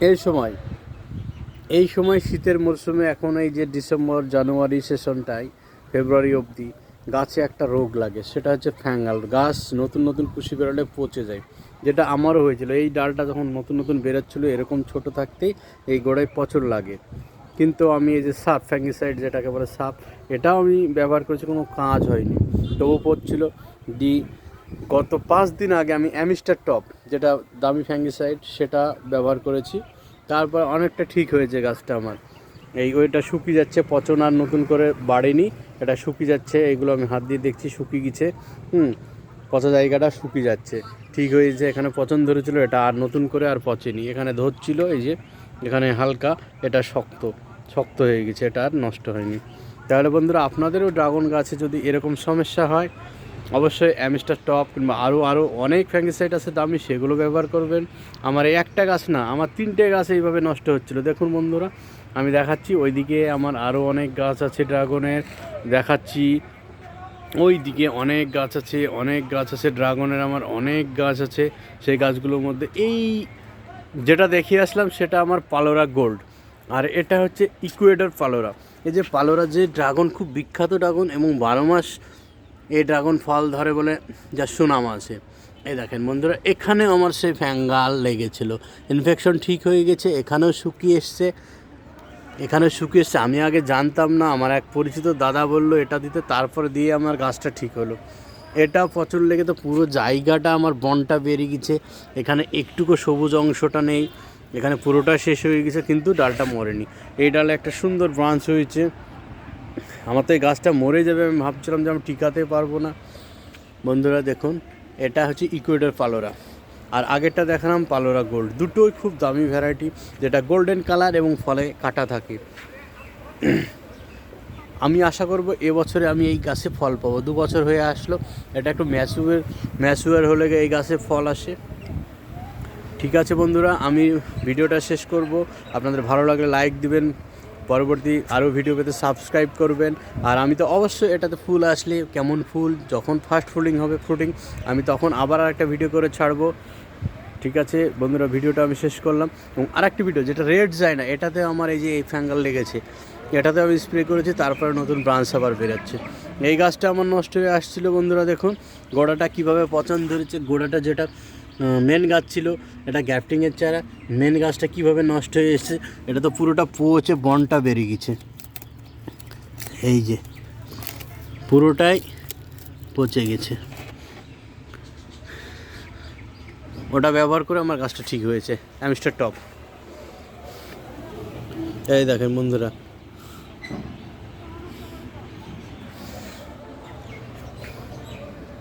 এই সময় এই সময় শীতের মরশুমে এখন এই যে ডিসেম্বর জানুয়ারি সেশনটায় ফেব্রুয়ারি অবধি গাছে একটা রোগ লাগে, সেটা হচ্ছে ফ্যাঙ্গাল। গাছ নতুন নতুন কুশি বেরোলে পচে যায়, যেটা আমারও হয়েছিল। এই ডালটা যখন নতুন নতুন বেরোচ্ছিলো এরকম ছোট থাকতেই এই গোড়ায় পচর লাগে। কিন্তু আমি এই যে সাপ ফ্যাঙ্গিসাইড যেটাকে বলে সাপ, এটাও আমি ব্যবহার করেছি, কোনো কাজ হয়নি, তবু পচছিল। দি গত 5 দিন আগে আমি অ্যামিস্টার টপ, যেটা দামি ফ্যাঙ্গিসাইড, সেটা ব্যবহার করেছি। তারপর অনেকটা ঠিক হয়েছে গাছটা আমার। ওইটা শুকিয়ে যাচ্ছে, পচন আর নতুন করে বাড়েনি, এটা শুকিয়ে যাচ্ছে। এইগুলো আমি হাত দিয়ে দেখছি শুকিয়ে গেছে। পচা জায়গাটা শুকিয়ে যাচ্ছে, ঠিক হয়েছে। এখানে পচন ধরেছিল, এটা আর নতুন করে আর পচেনি। এখানে ধরছিল, এই যে এখানে হালকা, এটা শক্ত শক্ত হয়ে গেছে, এটা আর নষ্ট হয়নি। তাহলে বন্ধুরা, আপনাদেরও ড্রাগন গাছে যদি এরকম সমস্যা হয়, অবশ্যই অ্যামিস্টার টপ কিংবা আরও অনেক ফ্যাঙ্গিসাইড আছে দামি, সেগুলো ব্যবহার করবেন। আমার এই একটা গাছ না, আমার 3টে গাছ এইভাবে নষ্ট হচ্ছিলো। দেখুন বন্ধুরা, আমি দেখাচ্ছি, ওইদিকে আমার আরও অনেক গাছ আছে ড্রাগনের, দেখাচ্ছি। ওই দিকে অনেক গাছ আছে, অনেক গাছ আছে ড্রাগনের, আমার অনেক গাছ আছে। সেই গাছগুলোর মধ্যে এই যেটা দেখিয়ে আসলাম সেটা আমার পালোরা গোল্ড, আর এটা হচ্ছে ইকুয়েডর পালোরা। এই যে পালোরা যে ড্রাগন, খুব বিখ্যাত ড্রাগন, এবং 12 মাস এই ড্রাগন ফল ধরে বলে যা সুনাম আছে। এই দেখেন বন্ধুরা, এখানেও আমার সেই ফ্যাঙ্গাল লেগেছিল, ইনফেকশন ঠিক হয়ে গেছে, এখানেও শুকিয়ে এসছে, আমি আগে জানতাম না, আমার এক পরিচিত দাদা বললো এটা দিতে, তারপরে দিয়ে আমার গাছটা ঠিক হলো। এটা প্রচুর লেগে তো পুরো জায়গাটা আমার বনটা বেরিয়ে গেছে, এখানে একটুকু সবুজ অংশটা নেই, এখানে পুরোটা শেষ হয়ে গেছে, কিন্তু ডালটা মরেনি। এই ডালে একটা সুন্দর ব্রাঞ্চ হয়েছে। আমার তো এই গাছটা মরে যাবে, আমি ভাবছিলাম যে আমি টিকাতে পারবো না। বন্ধুরা দেখুন, এটা হচ্ছে ইকুয়েডর পালোরা, আর আগেরটা দেখালাম পালোরা গোল্ড। দুটোই খুব দামি ভ্যারাইটি, যেটা গোল্ডেন কালার এবং ফলে কাটা থাকে। আমি আশা করব এবছরে আমি এই গাছে ফল পাবো। 2 বছর হয়ে আসলো, এটা একটু ম্যাচুয়ার হলে এই গাছে ফল আসে। ঠিক আছে বন্ধুরা, আমি ভিডিওটা শেষ করব। আপনাদের ভালো লাগলে লাইক দিবেন, পরবর্তী আরও ভিডিও পেতে সাবস্ক্রাইব করবেন। আর আমি তো অবশ্যই এটাতে ফুল আসলে, কেমন ফুল, যখন ফার্স্ট ফ্রুটিং আমি তখন আবার আরেকটা ভিডিও করে ছাড়বো। ঠিক আছে বন্ধুরা, ভিডিওটা আমি শেষ করলাম। এবং আরেকটি ভিডিও যেটা রেড যায় না, এটাতে আমার এই যে এই ফ্যাঙ্গাল লেগেছে, এটাতে আমি স্প্রে করেছি, তারপরে নতুন ব্রাঞ্চ আবার বেরোচ্ছে। এই গাছটা আমার নষ্ট হয়ে আসছিলো বন্ধুরা, দেখুন গোড়াটা কীভাবে পচন ধরেছে। গোড়াটা যেটা মেন গাছ ছিল, এটা গ্যাফটিংয়ের চারা, মেন গাছটা কীভাবে নষ্ট হয়ে এসছে। এটা তো পুরোটা পচে বনটা বেরিয়ে গেছে, এই যে পুরোটাই পচে গেছে। ওটা ব্যবহার করে আমার গাছটা ঠিক হয়েছে, অ্যামিস্টার টপ। এই দেখেন বন্ধুরা।